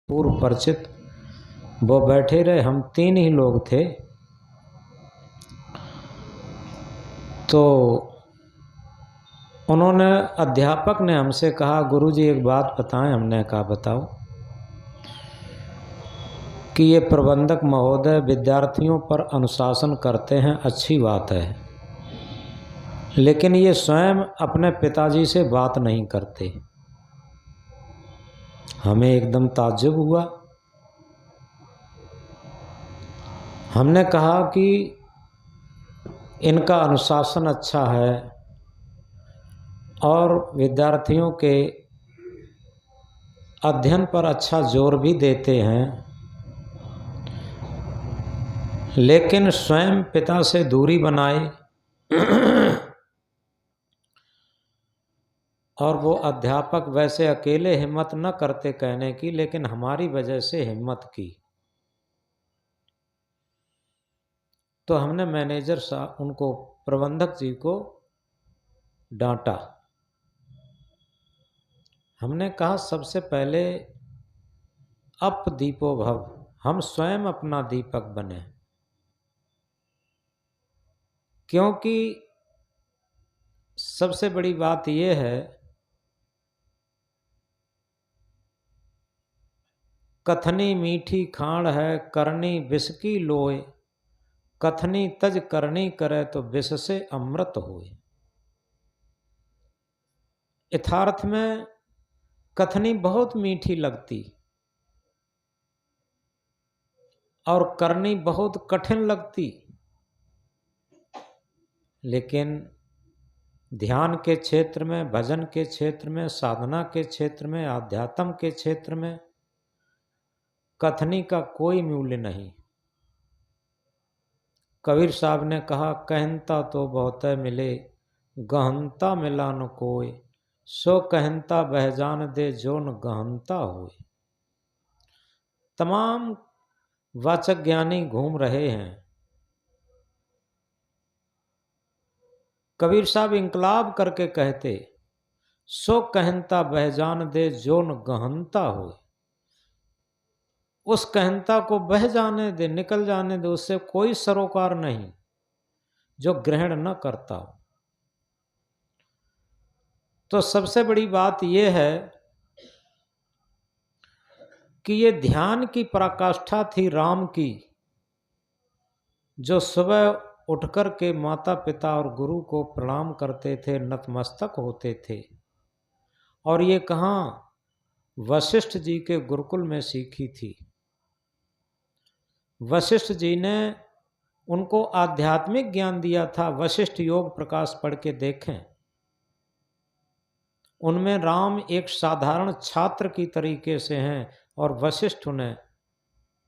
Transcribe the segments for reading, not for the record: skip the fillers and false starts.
पूर्व परिचित वो बैठे रहे। हम 3 ही लोग थे। तो उन्होंने, अध्यापक ने हमसे कहा, गुरुजी एक बात बताएं। हमने कहा बताओ। कि ये प्रबंधक महोदय विद्यार्थियों पर अनुशासन करते हैं, अच्छी बात है, लेकिन ये स्वयं अपने पिताजी से बात नहीं करते। हमें एकदम ताज्जुब हुआ। हमने कहा कि इनका अनुशासन अच्छा है और विद्यार्थियों के अध्ययन पर अच्छा जोर भी देते हैं, लेकिन स्वयं पिता से दूरी बनाए और वो अध्यापक वैसे अकेले हिम्मत न करते कहने की, लेकिन हमारी वजह से हिम्मत की। तो हमने मैनेजर साहब, उनको, प्रबंधक जी को डांटा। हमने कहा सबसे पहले अप दीपो भव, हम स्वयं अपना दीपक बने, क्योंकि सबसे बड़ी बात यह है, कथनी मीठी खाण है, करनी विष की लोए, कथनी तज करनी करे तो विष से अमृत होए। यथार्थ में कथनी बहुत मीठी लगती और करनी बहुत कठिन लगती, लेकिन ध्यान के क्षेत्र में, भजन के क्षेत्र में, साधना के क्षेत्र में, आध्यात्म के क्षेत्र में कथनी का कोई मूल्य नहीं। कबीर साहब ने कहा, कहनता तो बहुत मिले, गहनता मिला न कोय, सो कहनता बह जान दे, जो न गहनता होए। तमाम वाचक ज्ञानी घूम रहे हैं। कबीर साहब इंकलाब करके कहते, सो कहनता बह जान दे, जो न गहनता होए। उस कहनता को बह जाने दे, निकल जाने दे, उससे कोई सरोकार नहीं जो ग्रहण न करता हो। तो सबसे बड़ी बात यह है कि ये ध्यान की पराकाष्ठा थी राम की, जो सुबह उठकर के माता पिता और गुरु को प्रणाम करते थे, नतमस्तक होते थे। और ये कहाँ, वशिष्ठ जी के गुरुकुल में सीखी थी। वशिष्ठ जी ने उनको आध्यात्मिक ज्ञान दिया था। वशिष्ठ योग प्रकाश पढ़ के देखें, उनमें राम एक साधारण छात्र की तरीके से हैं और वशिष्ठ उन्हें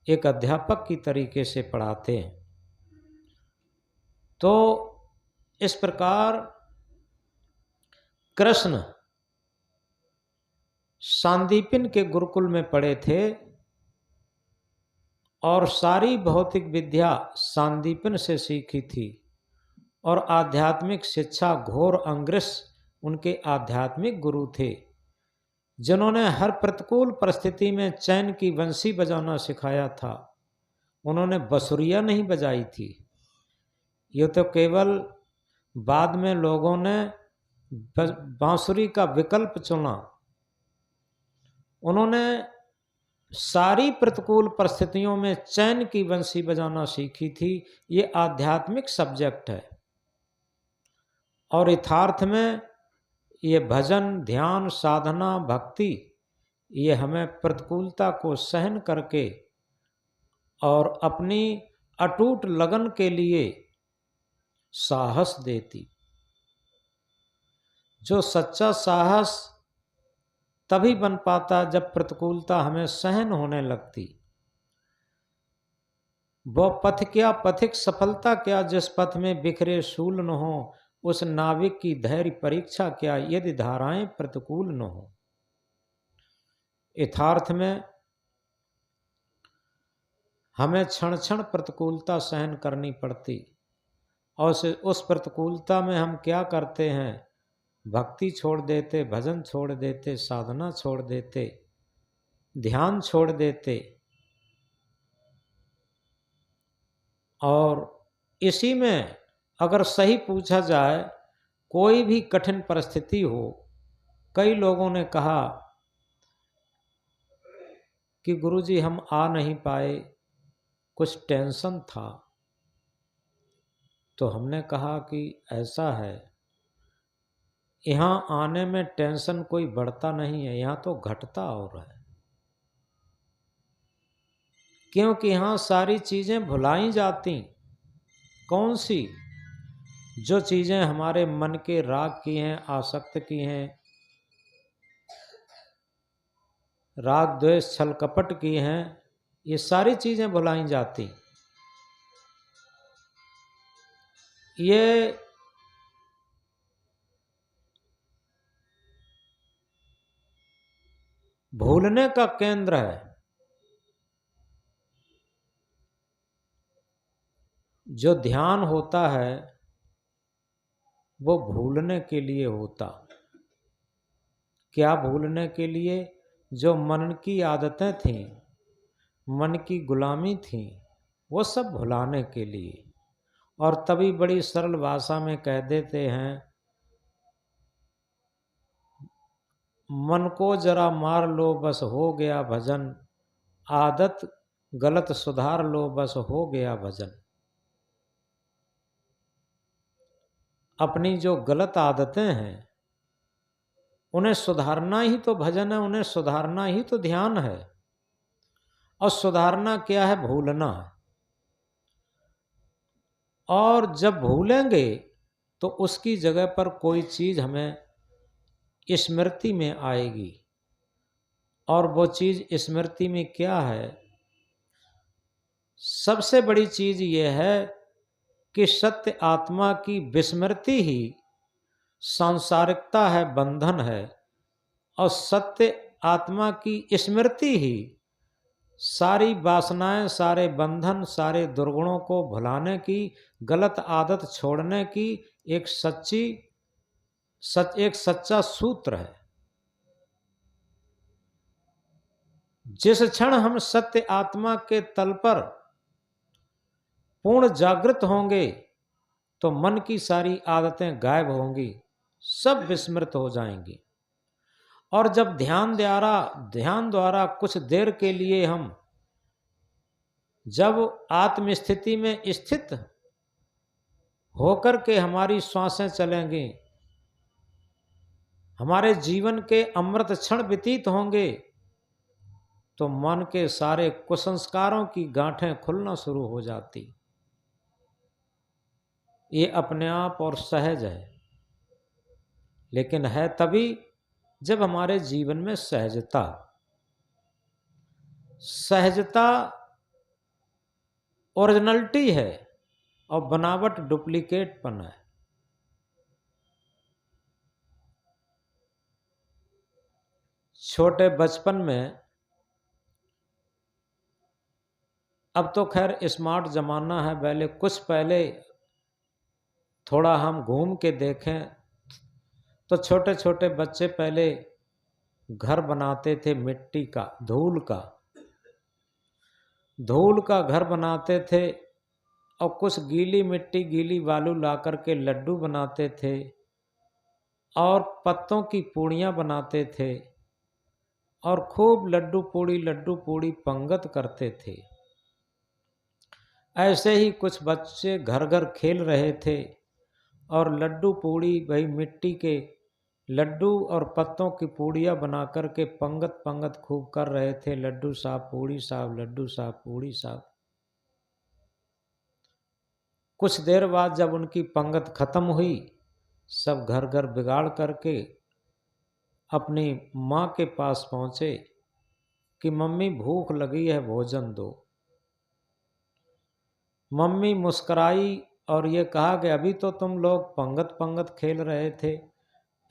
एक अध्यापक की तरीके से पढ़ाते हैं। तो इस प्रकार कृष्ण सांदीपन के गुरुकुल में पढ़े थे और सारी भौतिक विद्या सांदीपन से सीखी थी, और आध्यात्मिक शिक्षा घोर अंग्रिश उनके आध्यात्मिक गुरु थे, जिन्होंने हर प्रतिकूल परिस्थिति में चैन की बंसी बजाना सिखाया था। उन्होंने बंसुरियाँ नहीं बजाई थी। ये तो केवल बाद में लोगों ने बांसुरी का विकल्प चुना। उन्होंने सारी प्रतिकूल परिस्थितियों में चैन की बंसी बजाना सीखी थी। ये आध्यात्मिक सब्जेक्ट है, और यथार्थ में ये भजन, ध्यान, साधना, भक्ति, ये हमें प्रतिकूलता को सहन करके और अपनी अटूट लगन के लिए साहस देती। जो सच्चा साहस तभी बन पाता जब प्रतिकूलता हमें सहन होने लगती। वो पथ क्या, पथिक सफलता क्या, जिस पथ में बिखरे शूल न हो, उस नाविक की धैर्य परीक्षा क्या, यदि धाराएं प्रतिकूल न हो। यथार्थ में हमें क्षण क्षण प्रतिकूलता सहन करनी पड़ती, और उस प्रतिकूलता में हम क्या करते हैं, भक्ति छोड़ देते, भजन छोड़ देते, साधना छोड़ देते, ध्यान छोड़ देते और इसी में अगर सही पूछा जाए, कोई भी कठिन परिस्थिति हो, कई लोगों ने कहा कि गुरुजी हम आ नहीं पाए, कुछ टेंशन था। तो हमने कहा कि ऐसा है, यहाँ आने में टेंशन कोई बढ़ता नहीं है, यहाँ तो घटता हो रहा है। क्योंकि यहाँ सारी चीज़ें भुलाई जाती। कौन सी? जो चीज़ें हमारे मन के राग की हैं, आसक्त की हैं, राग द्वेष छल कपट की हैं, ये सारी चीज़ें भुलाई जाती। ये भूलने का केंद्र है। जो ध्यान होता है वो भूलने के लिए होता। क्या भूलने के लिए? जो मन की आदतें थीं, मन की गुलामी थी, वो सब भुलाने के लिए। और तभी बड़ी सरल भाषा में कह देते हैं, मन को जरा मार लो बस हो गया भजन, आदत गलत सुधार लो बस हो गया भजन। अपनी जो गलत आदतें हैं उन्हें सुधारना ही तो भजन है, उन्हें सुधारना ही तो ध्यान है। और सुधारना क्या है? भूलना है। और जब भूलेंगे तो उसकी जगह पर कोई चीज हमें स्मृति में आएगी। और वो चीज स्मृति में क्या है? सबसे बड़ी चीज ये है कि सत्य आत्मा की विस्मृति ही सांसारिकता है, बंधन है। और सत्य आत्मा की स्मृति ही सारी वासनाएं, सारे बंधन, सारे दुर्गुणों को भुलाने की, गलत आदत छोड़ने की एक सच्चा सूत्र है। जिस क्षण हम सत्य आत्मा के तल पर पूर्ण जागृत होंगे तो मन की सारी आदतें गायब होंगी, सब विस्मृत हो जाएंगी। और जब ध्यान द्वारा कुछ देर के लिए हम जब आत्म स्थिति में स्थित होकर के हमारी श्वासें चलेंगी, हमारे जीवन के अमृत क्षण व्यतीत होंगे, तो मन के सारे कुसंस्कारों की गांठें खुलना शुरू हो जाती। ये अपने आप और सहज है। लेकिन है तभी जब हमारे जीवन में सहजता ओरिजिनलिटी है और बनावट डुप्लीकेटपन है। छोटे बचपन में, अब तो खैर स्मार्ट जमाना है, पहले थोड़ा हम घूम के देखें तो छोटे छोटे बच्चे पहले घर बनाते थे मिट्टी का, धूल का घर बनाते थे। और कुछ गीली मिट्टी, गीली बालू ला करके लड्डू बनाते थे और पत्तों की पूड़ियाँ बनाते थे और खूब लड्डू पूड़ी पंगत करते थे। ऐसे ही कुछ बच्चे घर घर खेल रहे थे और लड्डू पूड़ी, भाई मिट्टी के लड्डू और पत्तों की पूड़ियाँ बना करके पंगत खूब कर रहे थे। लड्डू साहब पूड़ी साहब, लड्डू साहब पूड़ी साहब। कुछ देर बाद जब उनकी पंगत खत्म हुई, सब घर घर बिगाड़ करके अपनी माँ के पास पहुँचे कि मम्मी भूख लगी है, भोजन दो। मम्मी मुस्कराई और ये कहा कि अभी तो तुम लोग पंगत खेल रहे थे,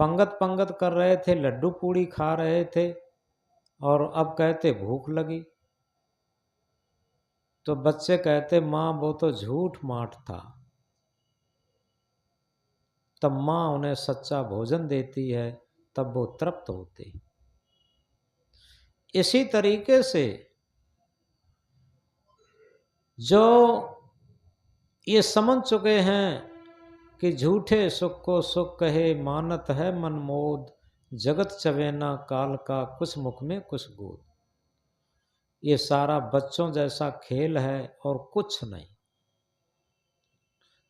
पंगत कर रहे थे, लड्डू पूड़ी खा रहे थे और अब कहते भूख लगी। तो बच्चे कहते माँ वो तो झूठ माठ था। तब माँ उन्हें सच्चा भोजन देती है, तब वो तृप्त होते। इसी तरीके से जो ये समझ चुके हैं कि झूठे सुख को सुख कहे, मानत है मनमोद, जगत चवेना काल का, कुछ मुख में कुछ गोद। ये सारा बच्चों जैसा खेल है और कुछ नहीं।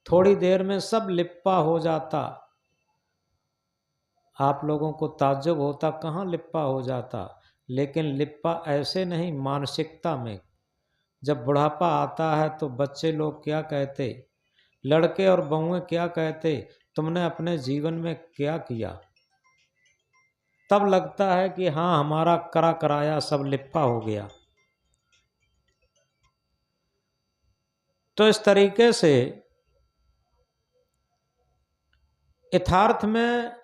थोड़ी देर में सब लिप्पा हो जाता। आप लोगों को ताज्जुब होता, कहाँ लिप्पा हो जाता। लेकिन लिप्पा ऐसे नहीं, मानसिकता में। जब बुढ़ापा आता है तो बच्चे लोग क्या कहते, लड़के और बहुएं क्या कहते, तुमने अपने जीवन में क्या किया। तब लगता है कि हाँ, हमारा करा कराया सब लिप्पा हो गया। तो इस तरीके से यथार्थ में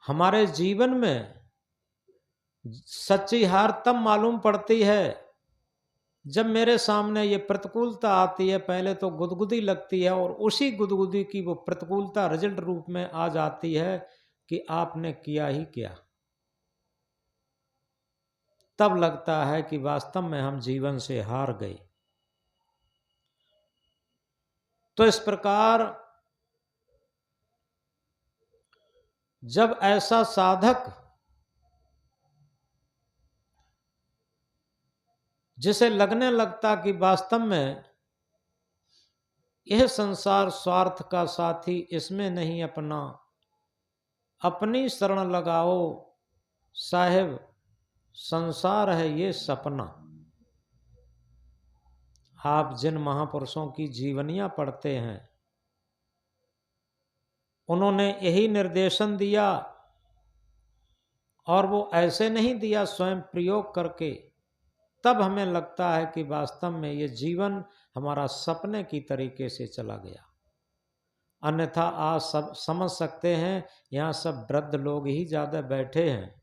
हमारे जीवन में सच्ची हार तब मालूम पड़ती है जब मेरे सामने ये प्रतिकूलता आती है। पहले तो गुदगुदी लगती है और उसी गुदगुदी की वो प्रतिकूलता रिजल्ट रूप में आ जाती है कि आपने किया ही क्या। तब लगता है कि वास्तव में हम जीवन से हार गए। तो इस प्रकार जब ऐसा साधक जिसे लगने लगता कि वास्तव में यह संसार स्वार्थ का साथी, इसमें नहीं अपना, अपनी शरण लगाओ साहेब, संसार है ये सपना। आप जिन महापुरुषों की जीवनियां पढ़ते हैं, उन्होंने यही निर्देशन दिया, और वो ऐसे नहीं दिया स्वयं प्रयोग करके। तब हमें लगता है कि वास्तव में ये जीवन हमारा सपने की तरीके से चला गया। अन्यथा आज सब समझ सकते हैं, यहाँ सब वृद्ध लोग ही ज़्यादा बैठे हैं।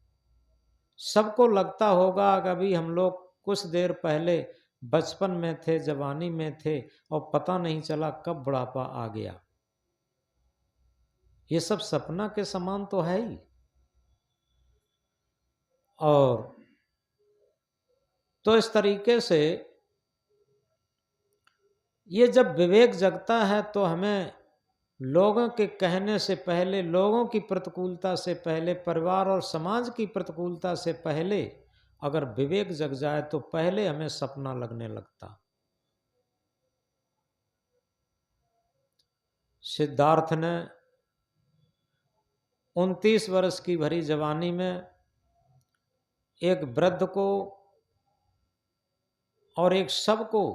सबको लगता होगा कि अभी हम लोग कुछ देर पहले बचपन में थे, जवानी में थे, और पता नहीं चला कब बुढ़ापा आ गया। ये सब सपना के समान तो है ही। और तो इस तरीके से ये जब विवेक जगता है तो हमें लोगों के कहने से पहले, लोगों की प्रतिकूलता से पहले, परिवार और समाज की प्रतिकूलता से पहले अगर विवेक जग जाए तो पहले हमें सपना लगने लगता। सिद्धार्थ ने 29 वर्ष की भरी जवानी में एक वृद्ध को और एक शव को,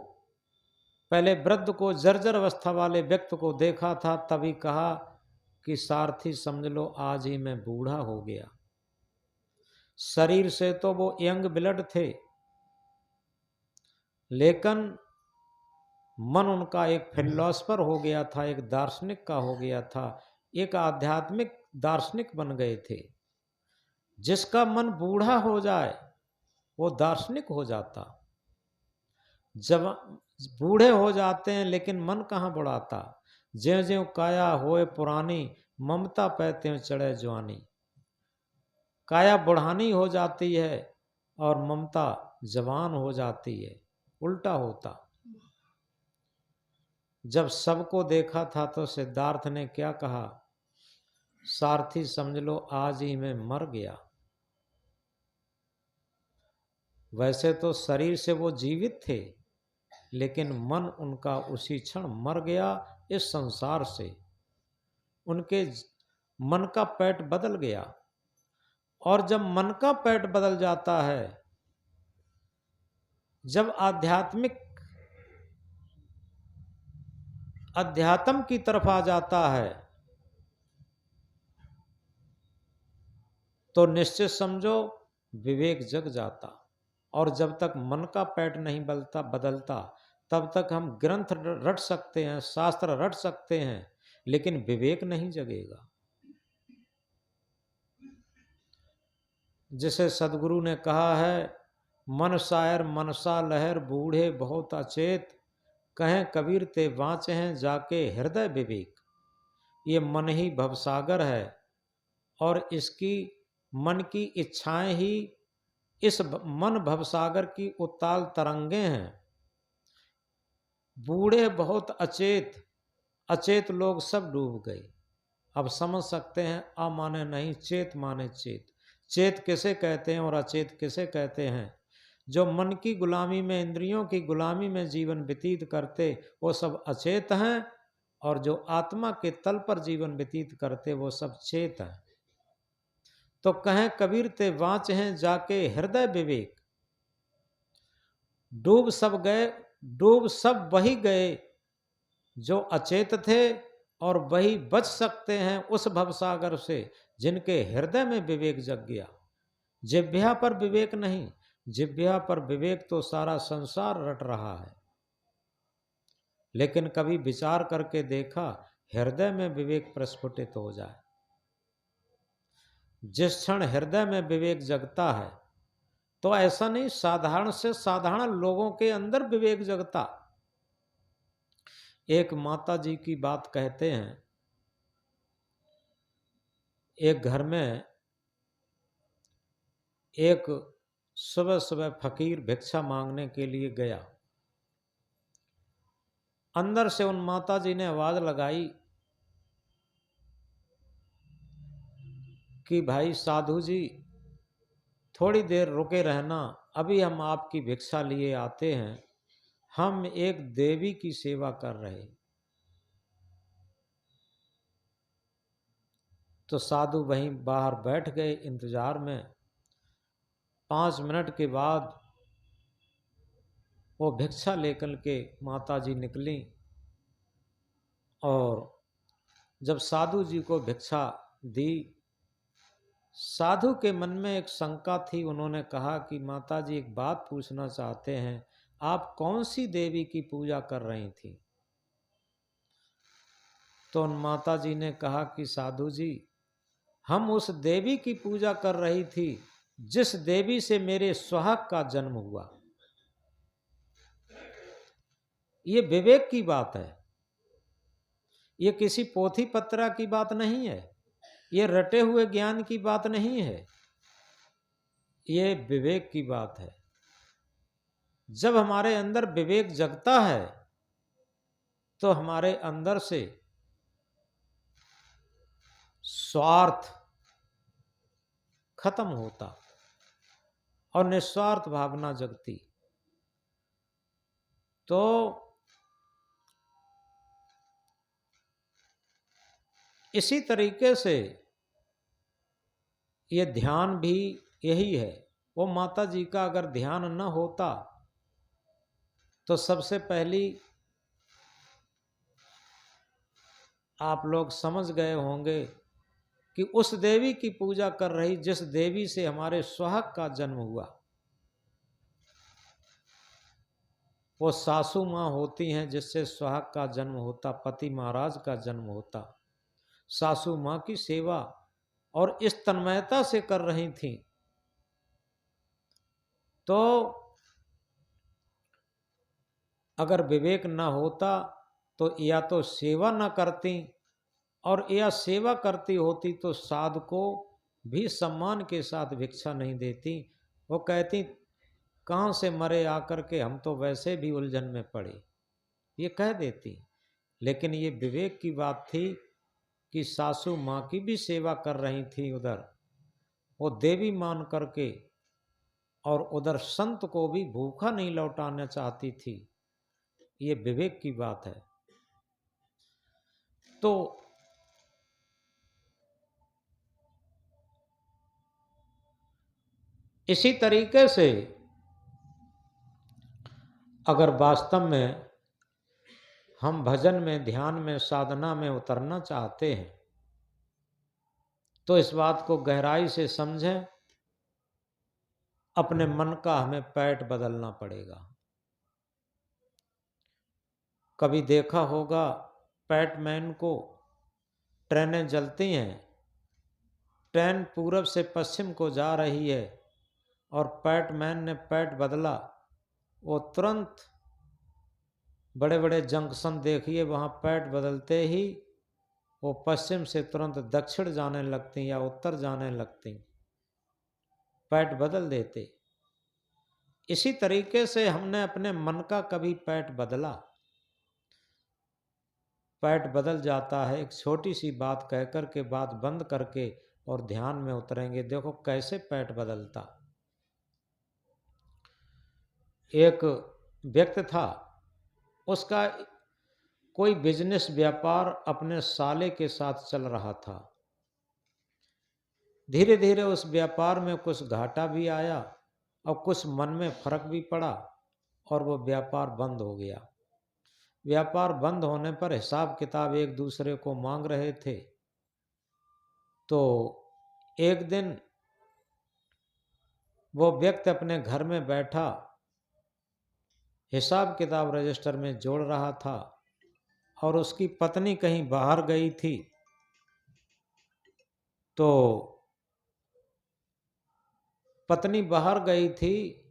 पहले वृद्ध को, जर्जर अवस्था वाले व्यक्ति को देखा था। तभी कहा कि सारथी समझ लो आज ही मैं बूढ़ा हो गया। शरीर से तो वो यंग ब्लड थे, लेकिन मन उनका एक फिलोसफर हो गया था, एक दार्शनिक का हो गया था, एक आध्यात्मिक दार्शनिक बन गए थे। जिसका मन बूढ़ा हो जाए वो दार्शनिक हो जाता। जब बूढ़े हो जाते हैं लेकिन मन कहाँ बुढ़ाता। ज्यों ज्यों काया होए पुरानी, ममता पे त्यों चढ़े जवानी। काया बुढ़ानी हो जाती है और ममता जवान हो जाती है, उल्टा होता। जब सबको देखा था तो सिद्धार्थ ने क्या कहा, सारथी समझ लो आज ही मैं मर गया। वैसे तो शरीर से वो जीवित थे, लेकिन मन उनका उसी क्षण मर गया इस संसार से। उनके मन का पैठ बदल गया। और जब मन का पैठ बदल जाता है, जब अध्यात्म की तरफ आ जाता है, तो निश्चित समझो विवेक जग जाता। और जब तक मन का पैठ नहीं बदलता तब तक हम ग्रंथ रट सकते हैं, शास्त्र रट सकते हैं, लेकिन विवेक नहीं जगेगा। जिसे सदगुरु ने कहा है, मन शायर मनसा लहर बूढ़े बहुत अचेत, कहें कबीर ते वाँचे हैं जाके हृदय विवेक। ये मन ही भवसागर है और इसकी मन की इच्छाएं ही इस मन भवसागर की उत्ताल तरंगे हैं। बूढ़े बहुत अचेत, अचेत लोग सब डूब गए। अब समझ सकते हैं, अ माने नहीं, चेत माने चेत। चेत किसे कहते हैं और अचेत किसे कहते हैं? जो मन की गुलामी में, इंद्रियों की गुलामी में जीवन व्यतीत करते वो सब अचेत हैं, और जो आत्मा के तल पर जीवन व्यतीत करते वो सब चेत हैं। तो कहें कबीर ते वांच हैं जाके हृदय विवेक, डूब सब गए, डूब सब वही गए जो अचेत थे, और वही बच सकते हैं उस भवसागर से जिनके हृदय में विवेक जग गया। जिह्वा पर विवेक नहीं, जिह्वा पर विवेक तो सारा संसार रट रहा है, लेकिन कभी विचार करके देखा हृदय में विवेक प्रस्फुटित हो जाए। जिस क्षण हृदय में विवेक जगता है तो ऐसा नहीं साधारण से साधारण लोगों के अंदर विवेक जगता। एक माता जी की बात कहते हैं, एक घर में एक सुबह सुबह फकीर भिक्षा मांगने के लिए गया। अंदर से उन माता जी ने आवाज लगाई कि भाई साधु जी, थोड़ी देर रुके रहना, अभी हम आपकी भिक्षा लिए आते हैं, हम एक देवी की सेवा कर रहे। तो साधु वहीं बाहर बैठ गए इंतजार में। 5 मिनट के बाद वो भिक्षा लेकर के माता जी निकली, और जब साधु जी को भिक्षा दी, साधु के मन में एक शंका थी। उन्होंने कहा कि माता जी, एक बात पूछना चाहते हैं, आप कौन सी देवी की पूजा कर रही थी? तो उन माता जी ने कहा कि साधु जी, हम उस देवी की पूजा कर रही थी जिस देवी से मेरे सुहाग का जन्म हुआ। ये विवेक की बात है, ये किसी पोथी पत्रा की बात नहीं है, ये रटे हुए ज्ञान की बात नहीं है, ये विवेक की बात है। जब हमारे अंदर विवेक जगता है तो हमारे अंदर से स्वार्थ खत्म होता और निस्वार्थ भावना जगती। तो इसी तरीके से ये ध्यान भी यही है। वो माता जी का अगर ध्यान न होता तो सबसे पहली आप लोग समझ गए होंगे कि उस देवी की पूजा कर रही जिस देवी से हमारे सुहाग का जन्म हुआ। वो सासू माँ होती हैं जिससे सुहाग का जन्म होता, पति महाराज का जन्म होता। सासू माँ की सेवा और इस तन्मयता से कर रही थी। तो अगर विवेक न होता तो या तो सेवा न करती, और या सेवा करती होती तो साधु को भी सम्मान के साथ भिक्षा नहीं देती। वो कहती, कहाँ से मरे आकर के, हम तो वैसे भी उलझन में पड़े, ये कह देती। लेकिन ये विवेक की बात थी कि सासू माँ की भी सेवा कर रही थी उधर, वो देवी मान करके, और उधर संत को भी भूखा नहीं लौटाना चाहती थी। ये विवेक की बात है। तो इसी तरीके से अगर वास्तव में हम भजन में, ध्यान में, साधना में उतरना चाहते हैं तो इस बात को गहराई से समझें, अपने मन का हमें पैठ बदलना पड़ेगा। कभी देखा होगा पैटमैन को, ट्रेनें जलती हैं, ट्रेन पूरब से पश्चिम को जा रही है और पैटमैन ने पैट बदला, वो तुरंत, बड़े बड़े जंक्शन देखिए, वहाँ पैट बदलते ही वो पश्चिम से तुरंत दक्षिण जाने लगती या उत्तर जाने लगती। पैठ बदल देते। इसी तरीके से हमने अपने मन का कभी पैठ बदला? पैठ बदल जाता है एक छोटी सी बात कहकर के बात बंद करके और ध्यान में उतरेंगे, देखो कैसे पैठ बदलता। एक व्यक्ति था, उसका कोई बिजनेस व्यापार अपने साले के साथ चल रहा था। धीरे धीरे उस व्यापार में कुछ घाटा भी आया और कुछ मन में फर्क भी पड़ा और वो व्यापार बंद हो गया। व्यापार बंद होने पर हिसाब किताब एक दूसरे को मांग रहे थे। तो एक दिन वो व्यक्ति अपने घर में बैठा हिसाब किताब रजिस्टर में जोड़ रहा था और उसकी पत्नी कहीं बाहर गई थी। तो पत्नी बाहर गई थी,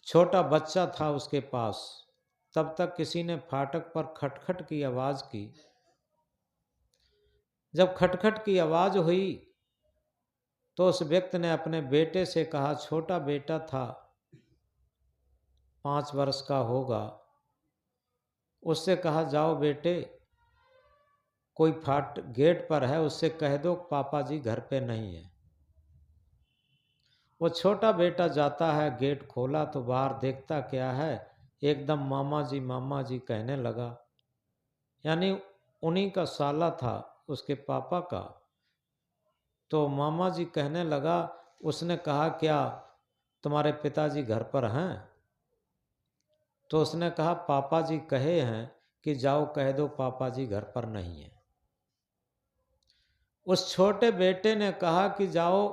छोटा बच्चा था उसके पास। तब तक किसी ने फाटक पर खटखट की आवाज की। जब खटखट की आवाज हुई तो उस व्यक्ति ने अपने बेटे से कहा, छोटा बेटा था, 5 वर्ष का होगा, उससे कहा, जाओ बेटे, कोई गेट पर है, उससे कह दो पापा जी घर पे नहीं है। वो छोटा बेटा जाता है, गेट खोला तो बाहर देखता क्या है, एकदम मामा जी कहने लगा। यानी उन्हीं का साला था, उसके पापा का। तो मामा जी कहने लगा, उसने कहा, क्या तुम्हारे पिताजी घर पर हैं? तो उसने कहा, पापा जी कहे हैं कि जाओ कह दो पापा जी घर पर नहीं है। उस छोटे बेटे ने कहा कि जाओ,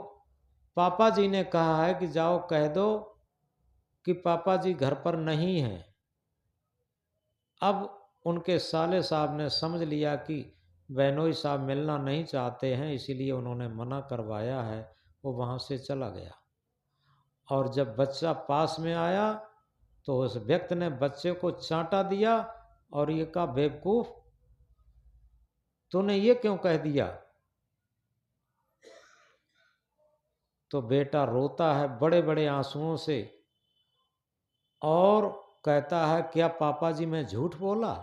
पापा जी ने कहा है कि जाओ कह दो कि पापा जी घर पर नहीं हैं। अब उनके साले साहब ने समझ लिया कि बहनोई साहब मिलना नहीं चाहते हैं, इसीलिए उन्होंने मना करवाया है। वो वहाँ से चला गया और जब बच्चा पास में आया तो उस व्यक्ति ने बच्चे को चांटा दिया और ये कहा, बेवकूफ, तूने ये क्यों कह दिया? तो बेटा रोता है बड़े बड़े आंसुओं से और कहता है, क्या पापा जी मैं झूठ बोला?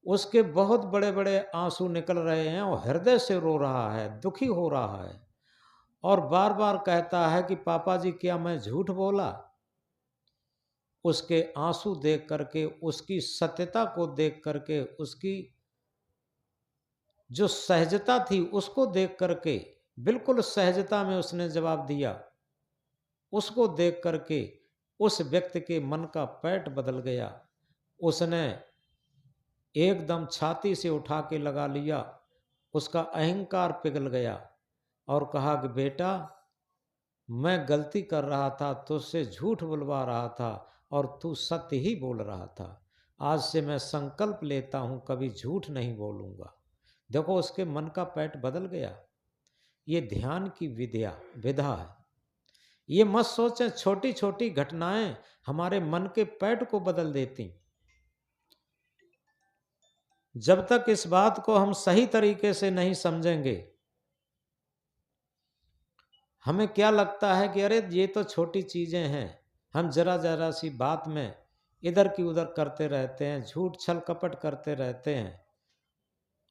उसके बहुत बड़े बड़े आंसू निकल रहे हैं और हृदय से रो रहा है, दुखी हो रहा है और बार बार कहता है कि पापा जी क्या मैं झूठ बोला? उसके आंसू देख करके, उसकी सत्यता को देख करके, उसकी जो सहजता थी उसको देख करके, बिल्कुल सहजता में उसने जवाब दिया। उसको देख करके उस व्यक्ति के मन का पैठ बदल गया। उसने एकदम छाती से उठा के लगा लिया, उसका अहंकार पिघल गया और कहा कि बेटा, मैं गलती कर रहा था, तुझसे झूठ बुलवा रहा था और तू सत्य ही बोल रहा था। आज से मैं संकल्प लेता हूं कभी झूठ नहीं बोलूंगा। देखो उसके मन का पैठ बदल गया। ये ध्यान की विधा है। ये मत सोचें छोटी छोटी घटनाएं हमारे मन के पैठ को बदल देती। जब तक इस बात को हम सही तरीके से नहीं समझेंगे, हमें क्या लगता है कि अरे ये तो छोटी चीजें हैं, हम जरा जरा सी बात में इधर की उधर करते रहते हैं, झूठ छल कपट करते रहते हैं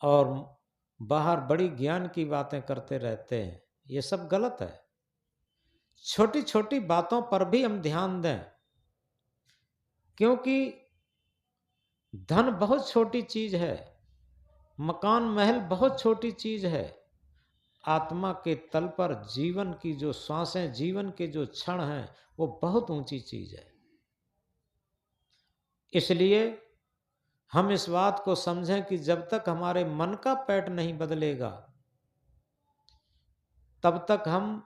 और बाहर बड़ी ज्ञान की बातें करते रहते हैं। ये सब गलत है। छोटी छोटी बातों पर भी हम ध्यान दें, क्योंकि धन बहुत छोटी चीज है, मकान महल बहुत छोटी चीज है। आत्मा के तल पर जीवन की जो सांसें, जीवन के जो क्षण हैं, वो बहुत ऊंची चीज है। इसलिए हम इस बात को समझें कि जब तक हमारे मन का पैठ नहीं बदलेगा, तब तक हम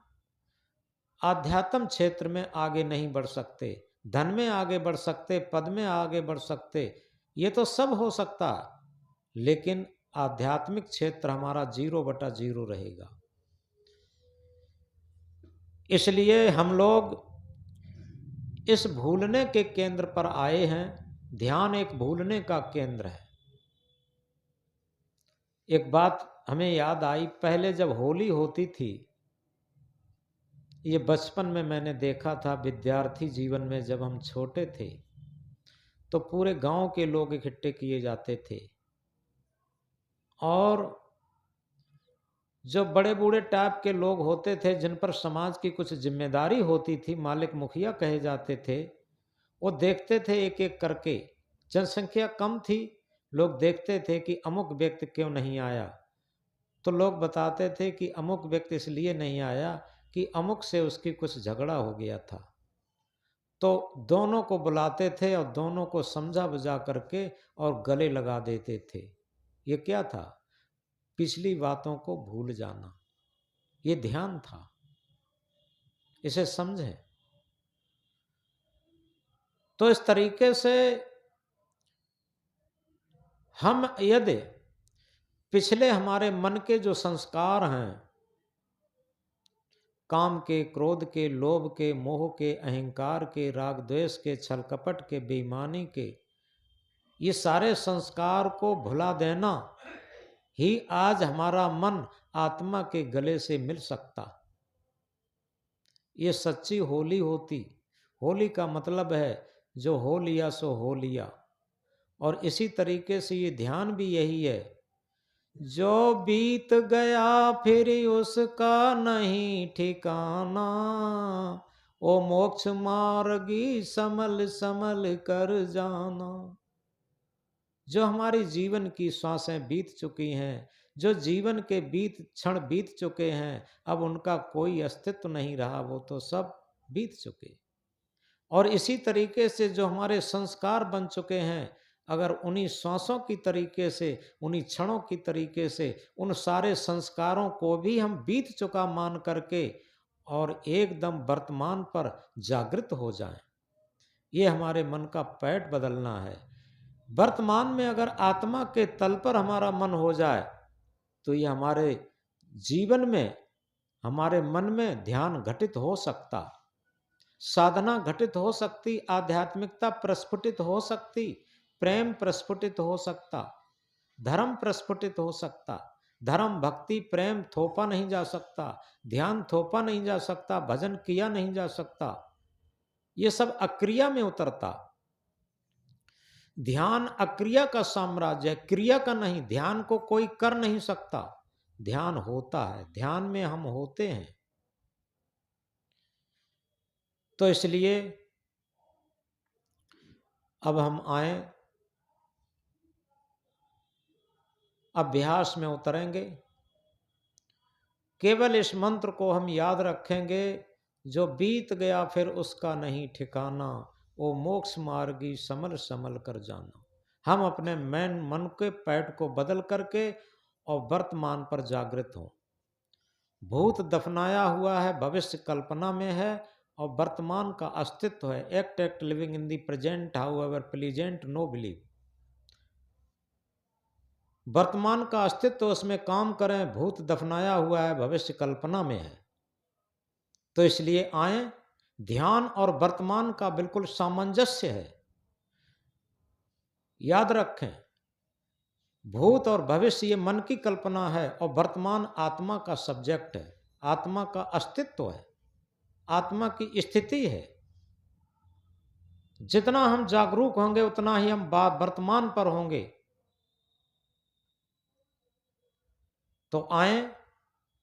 आध्यात्म क्षेत्र में आगे नहीं बढ़ सकते, धन में आगे बढ़ सकते, पद में आगे बढ़ सकते, ये तो सब हो सकता, लेकिन आध्यात्मिक क्षेत्र हमारा 0/0 रहेगा। इसलिए हम लोग इस भूलने के केंद्र पर आए हैं। ध्यान एक भूलने का केंद्र है। एक बात हमें याद आई, पहले जब होली होती थी ये बचपन में मैंने देखा था, विद्यार्थी जीवन में जब हम छोटे थे तो पूरे गांव के लोग इकट्ठे किए जाते थे और जो बड़े बूढ़े टाइप के लोग होते थे जिन पर समाज की कुछ जिम्मेदारी होती थी, मालिक मुखिया कहे जाते थे, वो देखते थे एक एक करके। जनसंख्या कम थी, लोग देखते थे कि अमुक व्यक्ति क्यों नहीं आया। तो लोग बताते थे कि अमुक व्यक्ति इसलिए नहीं आया कि अमुक से उसकी कुछ झगड़ा हो गया था। तो दोनों को बुलाते थे और दोनों को समझा बुझा करके और गले लगा देते थे। ये क्या था? पिछली बातों को भूल जाना, ये ध्यान था। इसे समझें। तो इस तरीके से हम यदि पिछले हमारे मन के जो संस्कार हैं, काम के, क्रोध के, लोभ के, मोह के, अहंकार के, राग द्वेष के, छल कपट के, बेईमानी के, ये सारे संस्कार को भुला देना ही आज हमारा मन आत्मा के गले से मिल सकता। ये सच्ची होली होती। होली का मतलब है जो हो लिया सो हो लिया। और इसी तरीके से ये ध्यान भी यही है, जो बीत गया फिर उसका नहीं ठिकाना, ओ मोक्ष मार्गी संभल संभल कर जाना। जो हमारी जीवन की श्वासें बीत चुकी हैं, जो जीवन के क्षण बीत चुके हैं, अब उनका कोई अस्तित्व नहीं रहा, वो तो सब बीत चुके। और इसी तरीके से जो हमारे संस्कार बन चुके हैं, अगर उन्हीं श्वासों की तरीके से, उन्हीं क्षणों की तरीके से उन सारे संस्कारों को भी हम बीत चुका मान करके और एकदम वर्तमान पर जागृत हो जाएं, ये हमारे मन का पैठ बदलना है। वर्तमान में अगर आत्मा के तल पर हमारा मन हो जाए तो ये हमारे जीवन में, हमारे मन में ध्यान घटित हो सकता, साधना घटित हो सकती, आध्यात्मिकता प्रस्फुटित हो सकती, प्रेम प्रस्फुटित हो सकता, धर्म प्रस्फुटित हो सकता। धर्म, भक्ति, प्रेम थोपा नहीं जा सकता, ध्यान थोपा नहीं जा सकता, भजन किया नहीं जा सकता, ये सब अक्रिया में उतरता। ध्यान अक्रिया का साम्राज्य है, क्रिया का नहीं। ध्यान को कोई कर नहीं सकता, ध्यान होता है, ध्यान में हम होते हैं। तो इसलिए अब हम आए, अभ्यास में उतरेंगे। केवल इस मंत्र को हम याद रखेंगे, जो बीत गया फिर उसका नहीं ठिकाना, वो मोक्ष मार्गी संभल संभल कर जाना। हम अपने मन के पैठ को बदल करके और वर्तमान पर जागृत हों। भूत दफनाया हुआ है, भविष्य कल्पना में है और वर्तमान का अस्तित्व है। Act living in the present how ever pleasant know believe. वर्तमान का अस्तित्व, उसमें काम करें। भूत दफनाया हुआ है, भविष्य कल्पना में है। तो इसलिए आए, ध्यान और वर्तमान का बिल्कुल सामंजस्य है। याद रखें, भूत और भविष्य ये मन की कल्पना है और वर्तमान आत्मा का सब्जेक्ट है, आत्मा का अस्तित्व है, आत्मा की स्थिति है। जितना हम जागरूक होंगे उतना ही हम वर्तमान पर होंगे। तो आए,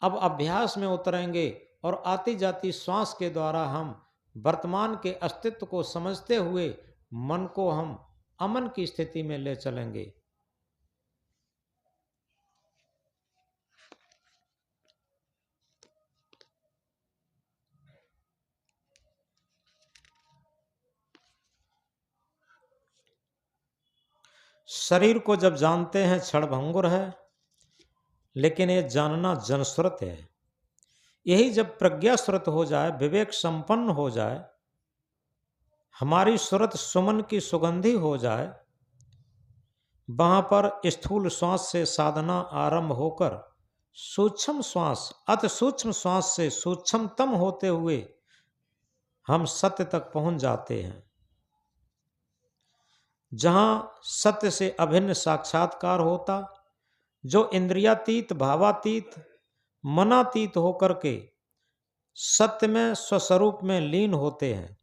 अब अभ्यास में उतरेंगे और आती जाती श्वास के द्वारा हम वर्तमान के अस्तित्व को समझते हुए मन को हम अमन की स्थिति में ले चलेंगे। शरीर को जब जानते हैं क्षणभंगुर है, लेकिन ये जानना जनश्रुत है। यही जब प्रज्ञा श्रुत हो जाए, विवेक संपन्न हो जाए, हमारी सुरत सुमन की सुगंधी हो जाए, वहां पर स्थूल श्वास से साधना आरंभ होकर सूक्ष्म श्वास, अति सूक्ष्म श्वास से सूक्ष्मतम होते हुए हम सत्य तक पहुंच जाते हैं, जहां सत्य से अभिन्न साक्षात्कार होता, जो इंद्रियातीत, भावातीत, मनातीत होकर के सत्य में स्वस्वरूप में लीन होते हैं।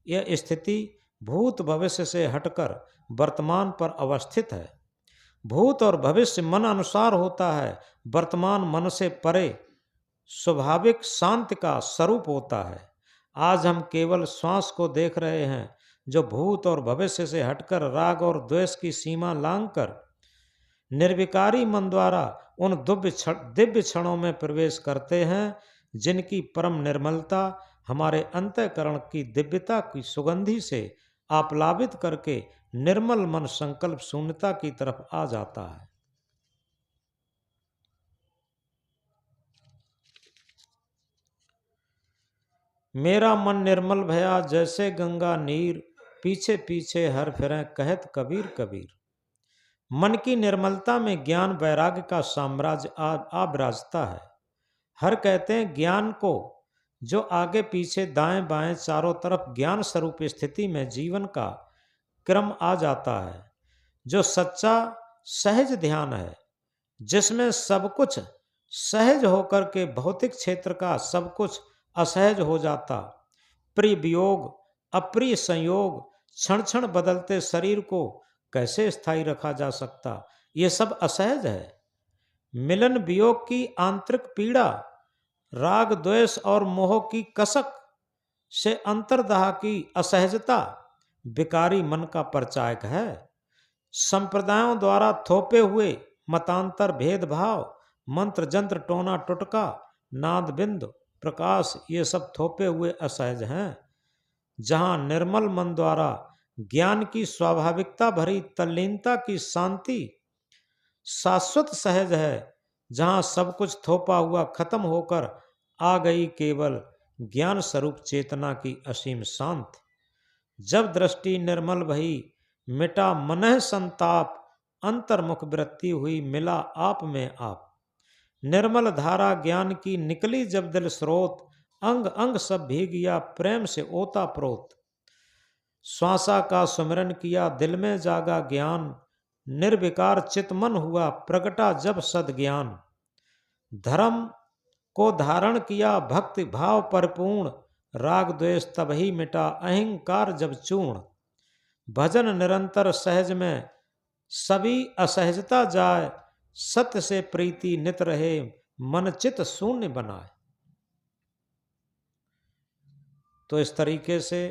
यह स्थिति भूत भविष्य से हटकर वर्तमान पर अवस्थित है। भूत और भविष्य मन अनुसार होता है, वर्तमान मन से परे स्वाभाविक शांति का स्वरूप होता है। आज हम केवल श्वास को देख रहे हैं, जो भूत और भविष्य से हटकर राग और द्वेष की सीमा लांघकर निर्विकारी मन द्वारा उन दिव्य क्षणों में प्रवेश करते हैं, जिनकी परम निर्मलता हमारे अंतःकरण की दिव्यता की सुगंधि से आप्लावित करके निर्मल मन संकल्प शून्यता की तरफ आ जाता है। मेरा मन निर्मल भया जैसे गंगा नीर, पीछे पीछे हर फिरें कहत कबीर कबीर। मन की निर्मलता में ज्ञान वैराग्य का साम्राज्य आ विराजता है। हर कहते हैं ज्ञान को, जो आगे पीछे दाएं बाएं चारों तरफ ज्ञान स्वरूप स्थिति में जीवन का क्रम आ जाता है, जो सच्चा सहज ध्यान है, जिसमें सब कुछ सहज होकर के भौतिक क्षेत्र का सब कुछ असहज हो जाता। प्रिय वियोग, अप्रिय संयोग, क्षण क्षण बदलते शरीर को कैसे स्थायी रखा जा सकता? ये सब असहज है। मिलन वियोग की आंतरिक पीड़ा, राग द्वेष और मोह की कसक से अंतर्दाह की असहजता विकारी मन का परिचायक है। संप्रदायों द्वारा थोपे हुए मतांतर भेदभाव, मंत्र जंत्र टोना टुटका, नाद बिंद प्रकाश, ये सब थोपे हुए असहज हैं। जहाँ निर्मल मन द्वारा ज्ञान की स्वाभाविकता भरी तल्लीनता की शांति शाश्वत सहज है, जहाँ सब कुछ थोपा हुआ खत्म होकर आ गई केवल ज्ञान स्वरूप चेतना की असीम शांति। जब दृष्टि निर्मल भई मिटा मनह संताप, अंतर्मुख वृत्ति हुई मिला आप में आप। निर्मल धारा ज्ञान की निकली जब दिल स्रोत, अंग अंग सब भीग गया प्रेम से ओता प्रोत। श्वासा का सुमिरन किया दिल में जागा ज्ञान, निर्विकार चितमन हुआ प्रगटा जब सद ज्ञान। धर्म को धारण किया भक्ति भाव परिपूर्ण, राग द्वेष तब ही मिटा अहंकार जब चूर्ण। भजन निरंतर सहज में सभी असहजता जाए, सत्य से प्रीति नित रहे मन चित शून्य बनाए। तो इस तरीके से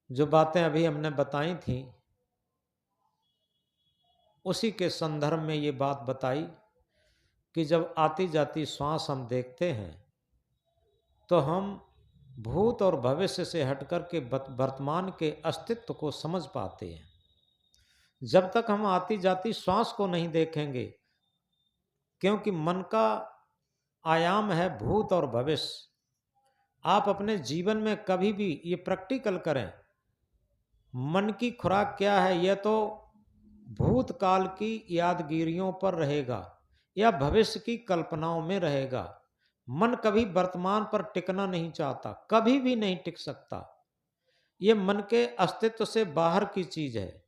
जो बातें अभी हमने बताई थी, उसी के संदर्भ में ये बात बताई कि जब आती जाती श्वास हम देखते हैं तो हम भूत और भविष्य से हटकर के वर्तमान के अस्तित्व को समझ पाते हैं। जब तक हम आती जाती श्वास को नहीं देखेंगे, क्योंकि मन का आयाम है भूत और भविष्य। आप अपने जीवन में कभी भी ये प्रैक्टिकल करें, मन की खुराक क्या है, यह तो भूतकाल की यादगिरियों पर रहेगा या भविष्य की कल्पनाओं में रहेगा। मन कभी वर्तमान पर टिकना नहीं चाहता, कभी भी नहीं टिक सकता। ये मन के अस्तित्व से बाहर की चीज है,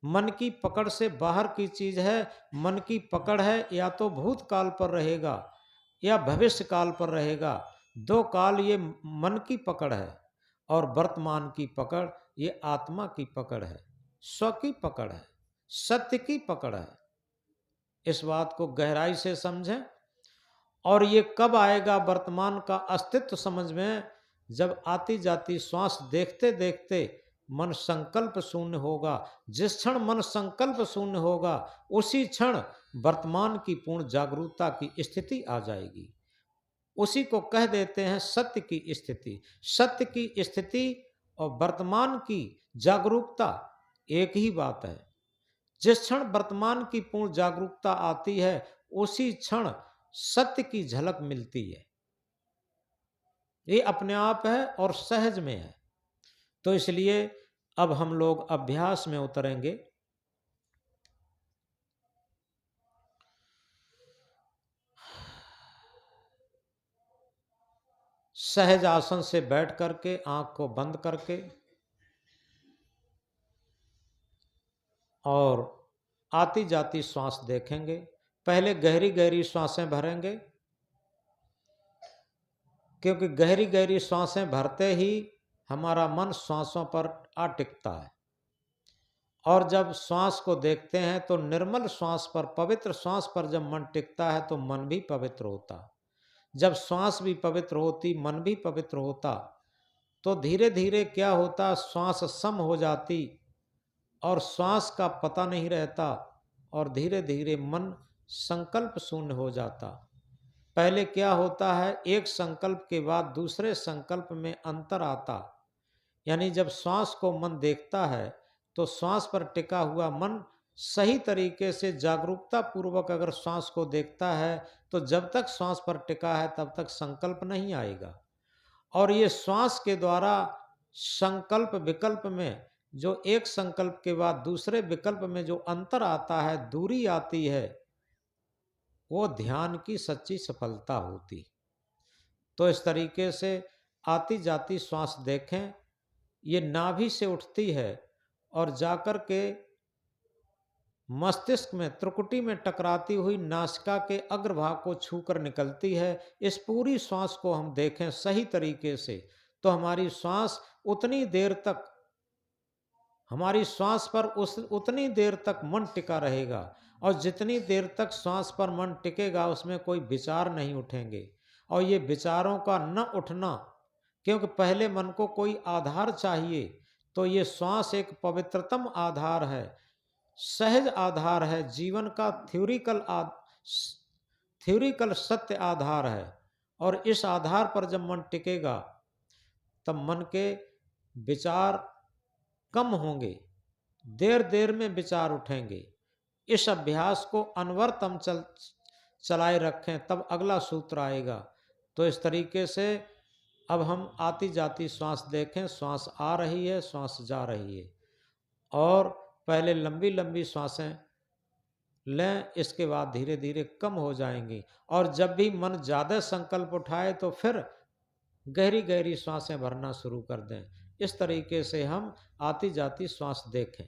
मन की पकड़ से बाहर की चीज है। मन की पकड़ है या तो भूतकाल पर रहेगा या भविष्य काल पर रहेगा। दो काल ये मन की पकड़ है, और वर्तमान की पकड़ ये आत्मा की पकड़ है, स्व की पकड़ है, सत्य की पकड़ है। इस बात को गहराई से समझें। और ये कब आएगा वर्तमान का अस्तित्व समझ में? जब आती जाती श्वास देखते देखते मन संकल्प शून्य होगा। जिस क्षण मन संकल्प शून्य होगा, उसी क्षण वर्तमान की पूर्ण जागरूकता की स्थिति आ जाएगी। उसी को कह देते हैं सत्य की स्थिति। सत्य की स्थिति और वर्तमान की जागरूकता एक ही बात है। जिस क्षण वर्तमान की पूर्ण जागरूकता आती है, उसी क्षण सत्य की झलक मिलती है। ये अपने आप है और सहज में है। तो इसलिए अब हम लोग अभ्यास में उतरेंगे। सहज आसन से बैठ करके आंख को बंद करके और आती जाती श्वास देखेंगे। पहले गहरी गहरी श्वासें भरेंगे, क्योंकि गहरी गहरी श्वासें भरते ही हमारा मन श्वासों पर आ टिकता है। और जब श्वास को देखते हैं तो निर्मल श्वास पर, पवित्र श्वास पर जब मन टिकता है तो मन भी पवित्र होता। जब श्वास भी पवित्र होती, मन भी पवित्र होता, तो धीरे धीरे क्या होता, श्वास सम हो जाती और श्वास का पता नहीं रहता और धीरे धीरे मन संकल्प शून्य हो जाता। पहले क्या होता है, एक संकल्प के बाद दूसरे संकल्प में अंतर आता। यानी जब श्वास को मन देखता है तो श्वास पर टिका हुआ मन सही तरीके से जागरूकता पूर्वक अगर श्वास को देखता है तो जब तक श्वास पर टिका है तब तक संकल्प नहीं आएगा। और ये श्वास के द्वारा संकल्प विकल्प में जो एक संकल्प के बाद दूसरे विकल्प में जो अंतर आता है, दूरी आती है, वो ध्यान की सच्ची सफलता होती। तो इस तरीके से आती जाती श्वास देखें, ये नाभि से उठती है और जाकर के मस्तिष्क में त्रिकुटी में टकराती हुई नासिका के अग्रभाग को छूकर निकलती है। इस पूरी श्वास को हम देखें सही तरीके से तो हमारी श्वास उतनी देर तक, हमारी श्वास पर उतनी देर तक मन टिका रहेगा और जितनी देर तक श्वास पर मन टिकेगा उसमें कोई विचार नहीं उठेंगे। और ये विचारों का न उठना, क्योंकि पहले मन को कोई आधार चाहिए, तो ये श्वास एक पवित्रतम आधार है, सहज आधार है, जीवन का थ्योरिकल सत्य आधार है। और इस आधार पर जब मन टिकेगा तब मन के विचार कम होंगे, देर देर में विचार उठेंगे। इस अभ्यास को अनवरतम चलाए रखें, तब अगला सूत्र आएगा। तो इस तरीके से अब हम आती जाती श्वास देखें, श्वास आ रही है, श्वास जा रही है, और पहले लंबी लंबी श्वासें लें, इसके बाद धीरे धीरे कम हो जाएंगी। और जब भी मन ज़्यादा संकल्प उठाए तो फिर गहरी गहरी श्वासें भरना शुरू कर दें। इस तरीके से हम आती जाती श्वास देखें।